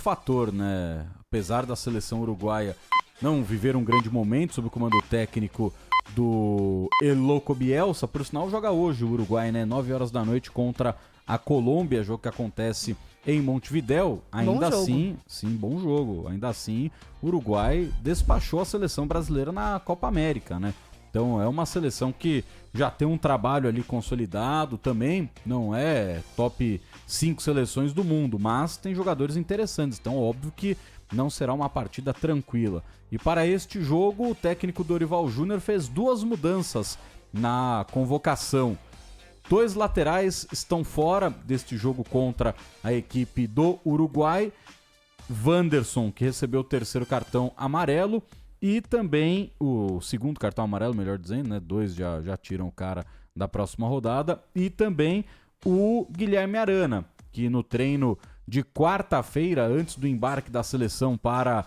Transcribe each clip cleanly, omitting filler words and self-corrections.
fator, né? Apesar da seleção uruguaia não viver um grande momento sob o comando técnico do El Loco Bielsa, por sinal joga hoje o Uruguai, né? 9 horas da noite contra a Colômbia, jogo que acontece em Montevidéu. Ainda assim, sim, bom jogo. Ainda assim, o Uruguai despachou a seleção brasileira na Copa América, né? Então é uma seleção que já tem um trabalho ali consolidado, também não é top 5 seleções do mundo, mas tem jogadores interessantes, então óbvio que não será uma partida tranquila. E para este jogo, o técnico Dorival Júnior fez 2 mudanças na convocação. 2 laterais estão fora deste jogo contra a equipe do Uruguai. Wanderson, que recebeu o 3º cartão amarelo, e também o 2º cartão amarelo, melhor dizendo, né? 2 já tiram o cara da próxima rodada. E também o Guilherme Arana, que no treino de quarta-feira, antes do embarque da seleção para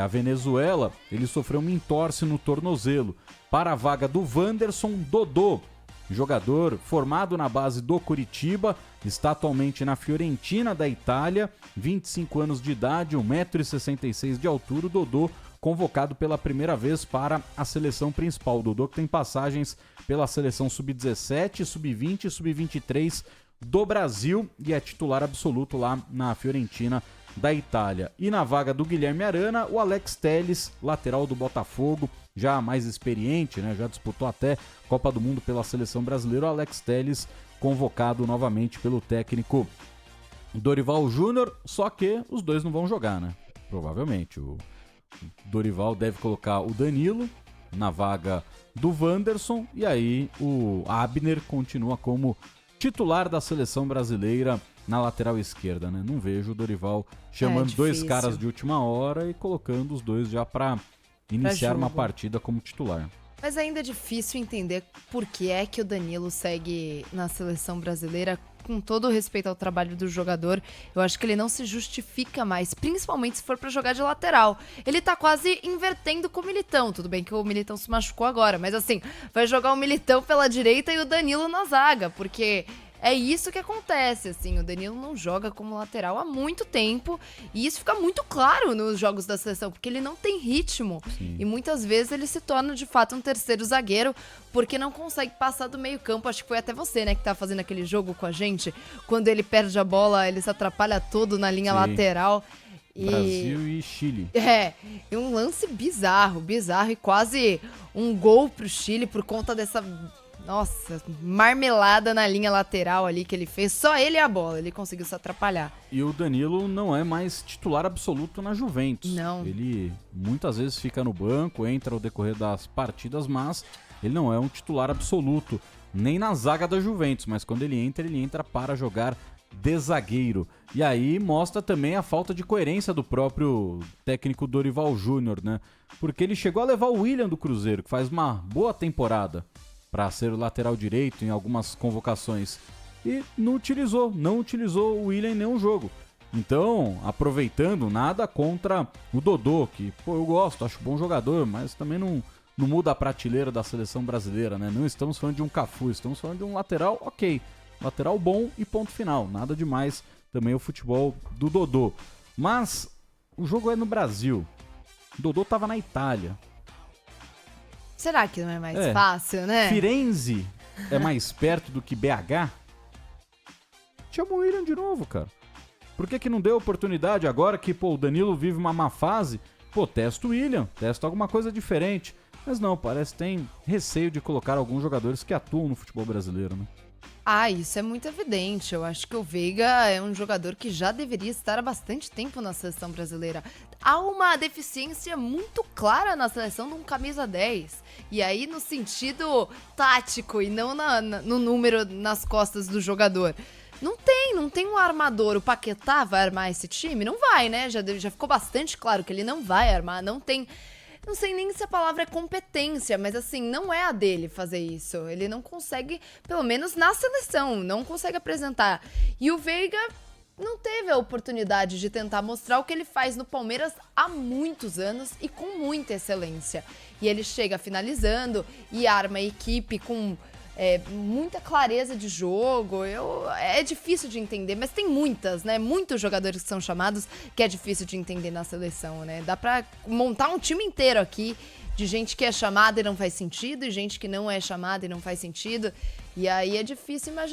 a Venezuela, ele sofreu uma entorse no tornozelo. Para a vaga do Wanderson, Dodô, jogador formado na base do Curitiba, está atualmente na Fiorentina da Itália, 25 anos de idade, 1,66 m de altura. O Dodô convocado pela primeira vez para a seleção principal. O Dodô que tem passagens pela seleção sub-17, sub-20 e sub-23 do Brasil e é titular absoluto lá na Fiorentina da Itália. E na vaga do Guilherme Arana, o Alex Telles, lateral do Botafogo, já mais experiente, né? Já disputou até Copa do Mundo pela seleção brasileira. O Alex Telles convocado novamente pelo técnico Dorival Júnior, só que os dois não vão jogar, né? Provavelmente. O Dorival deve colocar o Danilo na vaga do Wanderson e aí o Abner continua como titular da seleção brasileira na lateral esquerda, né? Não vejo o Dorival chamando 2 caras de última hora e colocando os dois já para iniciar uma partida como titular. Mas ainda é difícil entender por que é que o Danilo segue na seleção brasileira. Com todo o respeito ao trabalho do jogador, eu acho que ele não se justifica mais, principalmente se for pra jogar de lateral. Ele tá quase invertendo com o Militão. Tudo bem que o Militão se machucou agora, mas assim, vai jogar o Militão pela direita e o Danilo na zaga, porque é isso que acontece, assim, o Danilo não joga como lateral há muito tempo e isso fica muito claro nos jogos da seleção, porque ele não tem ritmo. Sim. E muitas vezes ele se torna de fato um terceiro zagueiro porque não consegue passar do meio campo. Acho que foi até você, né, que tá fazendo aquele jogo com a gente, quando ele perde a bola, ele se atrapalha todo na linha lateral. Brasil e Chile. É um lance bizarro e quase um gol pro Chile por conta dessa... Nossa, marmelada na linha lateral ali que ele fez. Só ele e a bola, ele conseguiu se atrapalhar. E o Danilo não é mais titular absoluto na Juventus. Não. Ele muitas vezes fica no banco, entra ao decorrer das partidas, mas ele não é um titular absoluto, nem na zaga da Juventus. Mas quando ele entra para jogar de zagueiro. E aí mostra também a falta de coerência do próprio técnico Dorival Júnior, né? Porque ele chegou a levar o William do Cruzeiro, que faz uma boa temporada, para ser o lateral direito em algumas convocações. E não utilizou o William em nenhum jogo. Então, aproveitando, nada contra o Dodô, que eu gosto, acho bom jogador, mas também não muda a prateleira da seleção brasileira, né? Não estamos falando de um Cafu, estamos falando de um lateral ok. Lateral bom e ponto final. Nada demais também o futebol do Dodô. Mas o jogo é no Brasil. O Dodô estava na Itália. Será que não é mais fácil, né? Firenze é mais perto do que BH? Chama o William de novo, cara. Por que não deu oportunidade agora que o Danilo vive uma má fase? Testa o William, testa alguma coisa diferente. Mas não, parece que tem receio de colocar alguns jogadores que atuam no futebol brasileiro, né? Isso é muito evidente. Eu acho que o Veiga é um jogador que já deveria estar há bastante tempo na seleção brasileira. Há uma deficiência muito clara na seleção de um camisa 10. E aí no sentido tático e não no número nas costas do jogador. Não tem um armador. O Paquetá vai armar esse time? Não vai, né? Já ficou bastante claro que ele não vai armar. Não sei nem se a palavra é competência, mas assim, não é a dele fazer isso. Ele não consegue, pelo menos na seleção, não consegue apresentar. E o Veiga não teve a oportunidade de tentar mostrar o que ele faz no Palmeiras há muitos anos e com muita excelência. E ele chega finalizando e arma a equipe com muita clareza de jogo. É difícil de entender, mas tem muitas, né? Muitos jogadores que são chamados que é difícil de entender na seleção, né? Dá pra montar um time inteiro aqui de gente que é chamada e não faz sentido, e gente que não é chamada e não faz sentido. E aí é difícil imaginar